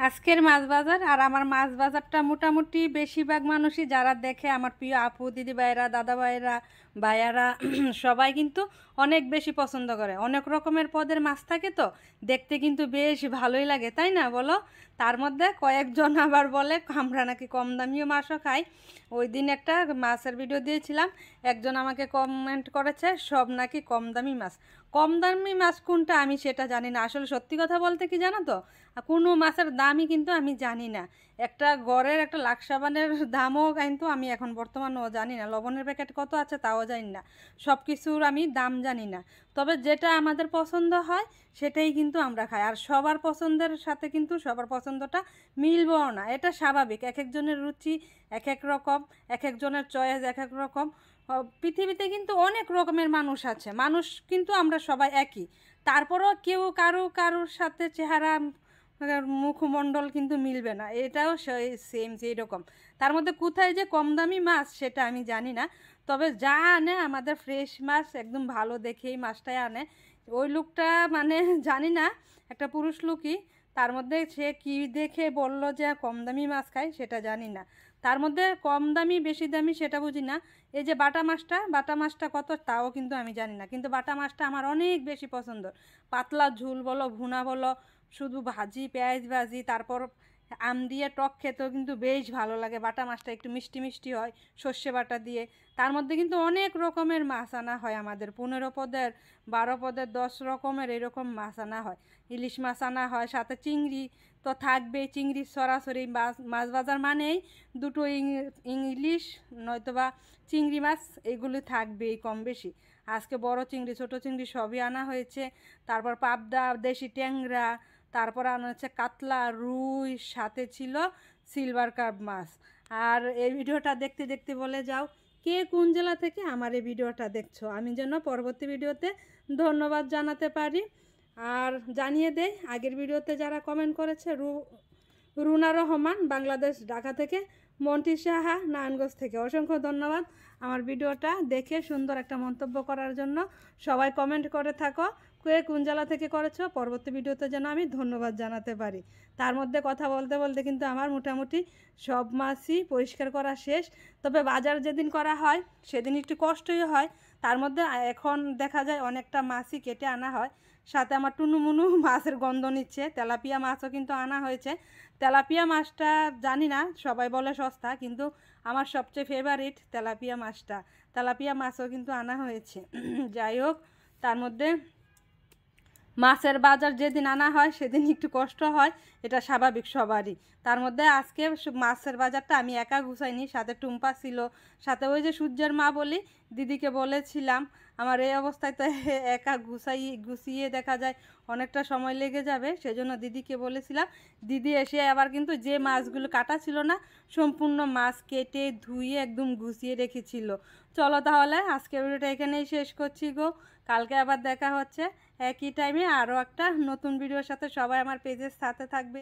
আজকের মাছ বাজার আর আমার মাছ বাজারটা মোটামুটি বেশিরভাগ মানুষই যারা দেখে আমার প্রিয় আপু দিদি ভাইরা দাদা ভাইরা ভাইয়ারা সবাই কিন্তু অনেক বেশি পছন্দ করে। অনেক রকমের পদের মাছ থাকে তো দেখতে কিন্তু বেশ ভালোই লাগে, তাই না বলো? তার মধ্যে কয়েকজন আবার বলে আমরা নাকি কম দামিও মাছও খাই। ওই দিন একটা মাছের ভিডিও দিয়েছিলাম, একজন আমাকে কমেন্ট করেছে সব নাকি কম দামি মাছ। কম দামি মাছ কোনটা আমি সেটা জানি না। আসলে সত্যি কথা বলতে কি জানো তো, কোনো মাছের দামই কিন্তু আমি জানি না। একটা গড়ের একটা লাখ সাবানের দামও কিন্তু আমি এখন বর্তমানেও জানি না। লবণের প্যাকেট কত আছে তাও জানি না। সব কিছুর আমি দাম জানি না। তবে যেটা আমাদের পছন্দ হয় সেটাই কিন্তু আমরা খাই। আর সবার পছন্দের সাথে কিন্তু সবার পছন্দটা মিলবও না, এটা স্বাভাবিক। এক একজনের রুচি এক এক রকম, এক একজনের চয়েস এক এক রকম। পৃথিবীতে কিন্তু অনেক রকমের মানুষ আছে, মানুষ কিন্তু আমরা সবাই একই। তারপরও কেউ কারোর সাথে চেহারা মুখমণ্ডল কিন্তু মিলবে না, এটাও সেম সেই রকম। তার মধ্যে কোথায় যে কম দামি মাছ সেটা আমি জানি না। তবে যা আনে আমাদের ফ্রেশ মাছ একদম ভালো দেখেই মাছটাই আনে। ওই লোকটা মানে জানি না, একটা পুরুষ লোকই। তার মধ্যে সে কি দেখে বলল যে কম দামি মাছ খায় সেটা জানি না। তার মধ্যে কম দামি বেশি দামি সেটা বুঝি না। এই যে বাটা মাছটা কত তাও কিন্তু আমি জানি না, কিন্তু বাটা মাছটা আমার অনেক বেশি পছন্দ। পাতলা ঝুল বলো ভুনা বলো, শুধু ভাজি পেঁয়াজ ভাজি তারপর আম দিয়ে টক খেতেও কিন্তু বেশ ভালো লাগে। বাটা মাছটা একটু মিষ্টি মিষ্টি হয় সর্ষে বাটা দিয়ে। তার মধ্যে কিন্তু অনেক রকমের মাছ আনা হয় আমাদের, 15 পদের 12 পদের 10 রকমের এরকম মাছ আনা হয়। ইলিশ মাছ আনা হয়, সাথে চিংড়ি তো থাকবেই। চিংড়ি সরাসরি মাছ বাজার মানেই দুটো ইলিশ নয়তোবা চিংড়ি মাছ এগুলি থাকবেই কম বেশি। আজকে বড় চিংড়ি ছোট চিংড়ি সবই আনা হয়েছে। তারপর পাবদা দেশি ট্যাংরা, তারপর আনা হচ্ছে কাতলা রুই, সাথে ছিল সিলভার কার্প মাছ। আর এই ভিডিওটা দেখতে দেখতে বলে যাও কে কোন জেলা থেকে আমার এই ভিডিওটা দেখছো, আমি যেন পরবর্তী ভিডিওতে ধন্যবাদ জানাতে পারি। আর জানিয়ে দেই আগের ভিডিওতে যারা কমেন্ট করেছে, রুনা রহমান বাংলাদেশ ঢাকা থেকে, মন্টি সাহা নারায়ণগঞ্জ থেকে, অসংখ্য ধন্যবাদ আমার ভিডিওটা দেখে সুন্দর একটা মন্তব্য করার জন্য। সবাই কমেন্ট করে থাকো কে কোন জেলা থেকে করেছো, পরবর্তী ভিডিওতে যেন আমি ধন্যবাদ জানাতে পারি। তার মধ্যে কথা বলতে বলতে কিন্তু আমার মোটামুটি সব মাছই পরিষ্কার করা শেষ। তবে বাজার যেদিন করা হয় সেদিন একটু কষ্টই হয়। তার মধ্যে এখন দেখা যায় অনেকটা মাছই কেটে আনা হয়। সাথে আমার টুনুমুনু মাছের গন্ধ নিচ্ছে। তেলাপিয়া মাছও কিন্তু আনা হয়েছে। তেলাপিয়া মাছটা জানি না, সবাই বলে সস্তা, কিন্তু আমার সবচেয়ে ফেভারিট তেলাপিয়া মাছটা। তেলাপিয়া মাছও কিন্তু আনা হয়েছে। যাই হোক, তার মধ্যে মাছের বাজার যেদিন আনা হয় সেদিন একটু কষ্ট হয়, এটা স্বাভাবিক সবারই। তার মধ্যে আজকে মাছের বাজারটা আমি একা গুছাইনি, সাথে টুম্পা ছিল, সাথে ওই যে সূর্যের মা বলি দিদিকে বলেছিলাম। আমার এই অবস্থায় তো একা গুছিয়ে দেখা যায় অনেকটা সময় লেগে যাবে, সেজন্য দিদিকে বলেছিলাম। দিদি এসে আবার কিন্তু যে মাছগুলো কাটা ছিল না সম্পূর্ণ মাছ কেটে ধুয়ে একদম গুছিয়ে রেখেছিল। চলো তাহলে আজকে ভিডিওটা এখানেই শেষ করছি গো। কালকে আবার দেখা হচ্ছে একই টাইমে আরও একটা নতুন ভিডিওর সাথে। সবাই আমার পেজের সাথে থাকবে।